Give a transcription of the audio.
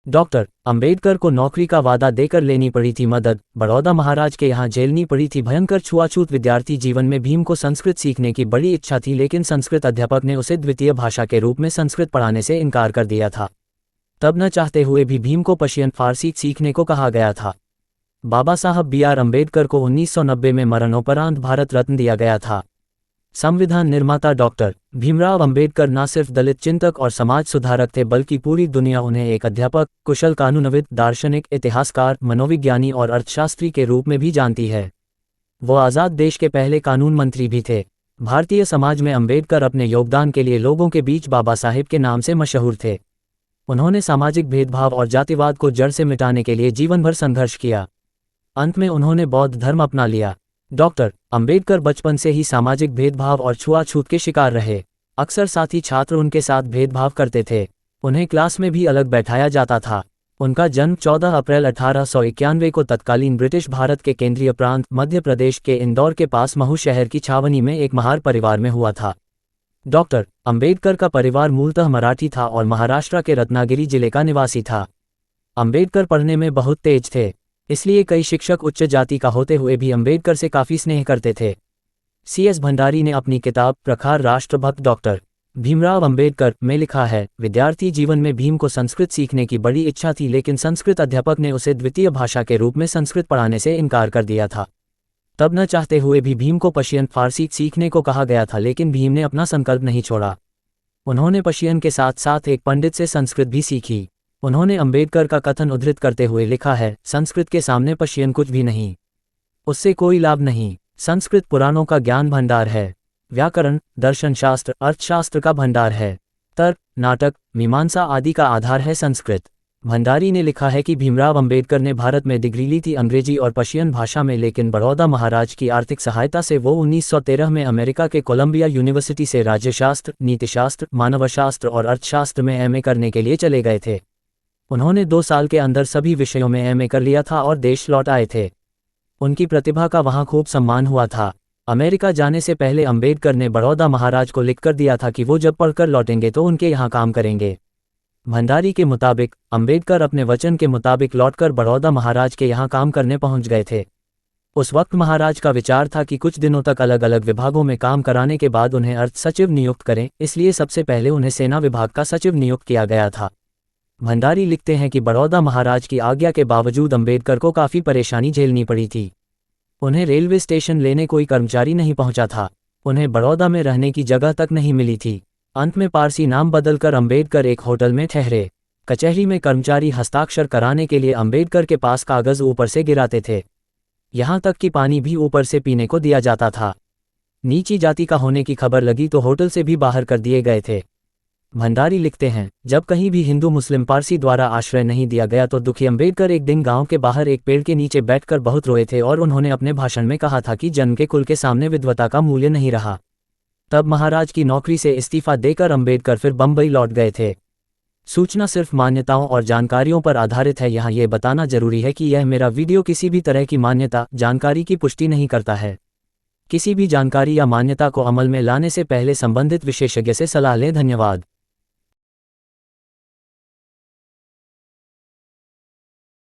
Doctor Ambedkar को नौकरी का वादा देकर लेनी पड़ी थी मदद। बड़ौदा महाराज के यहाँ झेलनी पड़ी थी भयंकर छुआछूत। विद्यार्थी जीवन में भीम को संस्कृत सीखने की बड़ी इच्छा थी, लेकिन संस्कृत अध्यापक ने उसे द्वितीय भाषा के रूप में संस्कृत पढ़ाने से इनकार कर दिया था। तब न चाहते हुए भी भीम को पर्शियन फारसी सीखने को कहा गया था। बाबा साहब B.R. अम्बेडकर को 1990 में मरणोपरांत भारत रत्न दिया गया था। संविधान निर्माता डॉक्टर भीमराव अंबेडकर न सिर्फ दलित चिंतक और समाज सुधारक थे, बल्कि पूरी दुनिया उन्हें एक अध्यापक, कुशल कानूनविद, दार्शनिक, इतिहासकार, मनोविज्ञानी और अर्थशास्त्री के रूप में भी जानती है। वो आज़ाद देश के पहले कानून मंत्री भी थे। भारतीय समाज में अंबेडकर अपने योगदान के लिए लोगों के बीच बाबा साहेब के नाम से मशहूर थे। उन्होंने सामाजिक भेदभाव और जातिवाद को जड़ से मिटाने के लिए जीवन भर संघर्ष किया। अंत में उन्होंने बौद्ध धर्म अपना लिया। डॉक्टर अंबेडकर बचपन से ही सामाजिक भेदभाव और छुआछूत के शिकार रहे। अक्सर साथी छात्र उनके साथ भेदभाव करते थे। उन्हें क्लास में भी अलग बैठाया जाता था। उनका जन्म 14 अप्रैल 1891 को तत्कालीन ब्रिटिश भारत के केंद्रीय प्रांत मध्य प्रदेश के इंदौर के पास महू शहर की छावनी में एक महार परिवार में हुआ था। डॉक्टर अंबेडकर का परिवार मूलतः मराठी था और महाराष्ट्र के रत्नागिरी जिले का निवासी था। अंबेडकर पढ़ने में बहुत तेज थे, इसलिए कई शिक्षक उच्च जाति का होते हुए भी अंबेडकर से काफ़ी स्नेह करते थे। C.S. भंडारी ने अपनी किताब प्रखर राष्ट्रभक्त डॉक्टर भीमराव अंबेडकर में लिखा है, विद्यार्थी जीवन में भीम को संस्कृत सीखने की बड़ी इच्छा थी, लेकिन संस्कृत अध्यापक ने उसे द्वितीय भाषा के रूप में संस्कृत पढ़ाने से इनकार कर दिया था। तब न चाहते हुए भी भीम को पर्शियन फारसी सीखने को कहा गया था, लेकिन भीम ने अपना संकल्प नहीं छोड़ा। उन्होंने पर्शियन के साथ साथ एक पंडित से संस्कृत भी सीखी। उन्होंने अंबेडकर का कथन उद्धृत करते हुए लिखा है, संस्कृत के सामने पर्शियन कुछ भी नहीं, उससे कोई लाभ नहीं। संस्कृत पुराणों का ज्ञान भंडार है, व्याकरण, दर्शन शास्त्र, अर्थशास्त्र का भंडार है, तर्क, नाटक, मीमांसा आदि का आधार है संस्कृत। भंडारी ने लिखा है कि भीमराव अंबेडकर ने भारत में डिग्री ली थी अंग्रेजी और पर्शियन भाषा में, लेकिन बड़ौदा महाराज की आर्थिक सहायता से वो 1913 में अमेरिका के कोलंबिया यूनिवर्सिटी से राज्यशास्त्र, नीतिशास्त्र, मानवशास्त्र और अर्थशास्त्र में M.A. करने के लिए चले गए थे। उन्होंने 2 साल के अंदर सभी विषयों में M.A. कर लिया था और देश लौट आए थे। उनकी प्रतिभा का वहाँ खूब सम्मान हुआ था। अमेरिका जाने से पहले अंबेडकर ने बड़ौदा महाराज को लिखकर दिया था कि वो जब पढ़कर लौटेंगे तो उनके यहाँ काम करेंगे। भंडारी के मुताबिक अंबेडकर अपने वचन के मुताबिक लौटकर बड़ौदा महाराज के यहाँ काम करने पहुँच गए थे। उस वक्त महाराज का विचार था कि कुछ दिनों तक अलग अलग विभागों में काम कराने के बाद उन्हें अर्थ सचिव नियुक्त करें, इसलिए सबसे पहले उन्हें सेना विभाग का सचिव नियुक्त किया गया था। भंडारी लिखते हैं कि बड़ौदा महाराज की आज्ञा के बावजूद अंबेडकर को काफ़ी परेशानी झेलनी पड़ी थी। उन्हें रेलवे स्टेशन लेने कोई कर्मचारी नहीं पहुंचा था। उन्हें बड़ौदा में रहने की जगह तक नहीं मिली थी। अंत में पारसी नाम बदलकर अंबेडकर एक होटल में ठहरे। कचहरी में कर्मचारी हस्ताक्षर कराने के लिए अंबेडकर के पास कागज़ ऊपर से गिराते थे। यहाँ तक कि पानी भी ऊपर से पीने को दिया जाता था। नीची जाति का होने की खबर लगी तो होटल से भी बाहर कर दिए गए थे। भंडारी लिखते हैं, जब कहीं भी हिंदू मुस्लिम पारसी द्वारा आश्रय नहीं दिया गया तो दुखी अंबेडकर एक दिन गांव के बाहर एक पेड़ के नीचे बैठकर बहुत रोए थे और उन्होंने अपने भाषण में कहा था कि जन्म के कुल के सामने विद्वता का मूल्य नहीं रहा। तब महाराज की नौकरी से इस्तीफा देकर अंबेडकर फिर बम्बई लौट गए थे। सूचना सिर्फ मान्यताओं और जानकारियों पर आधारित है। यहाँ ये बताना जरूरी है कि यह मेरा वीडियो किसी भी तरह की मान्यता, जानकारी की पुष्टि नहीं करता है। किसी भी जानकारी या मान्यता को अमल में लाने से पहले संबंधित विशेषज्ञ से सलाह लें। धन्यवाद।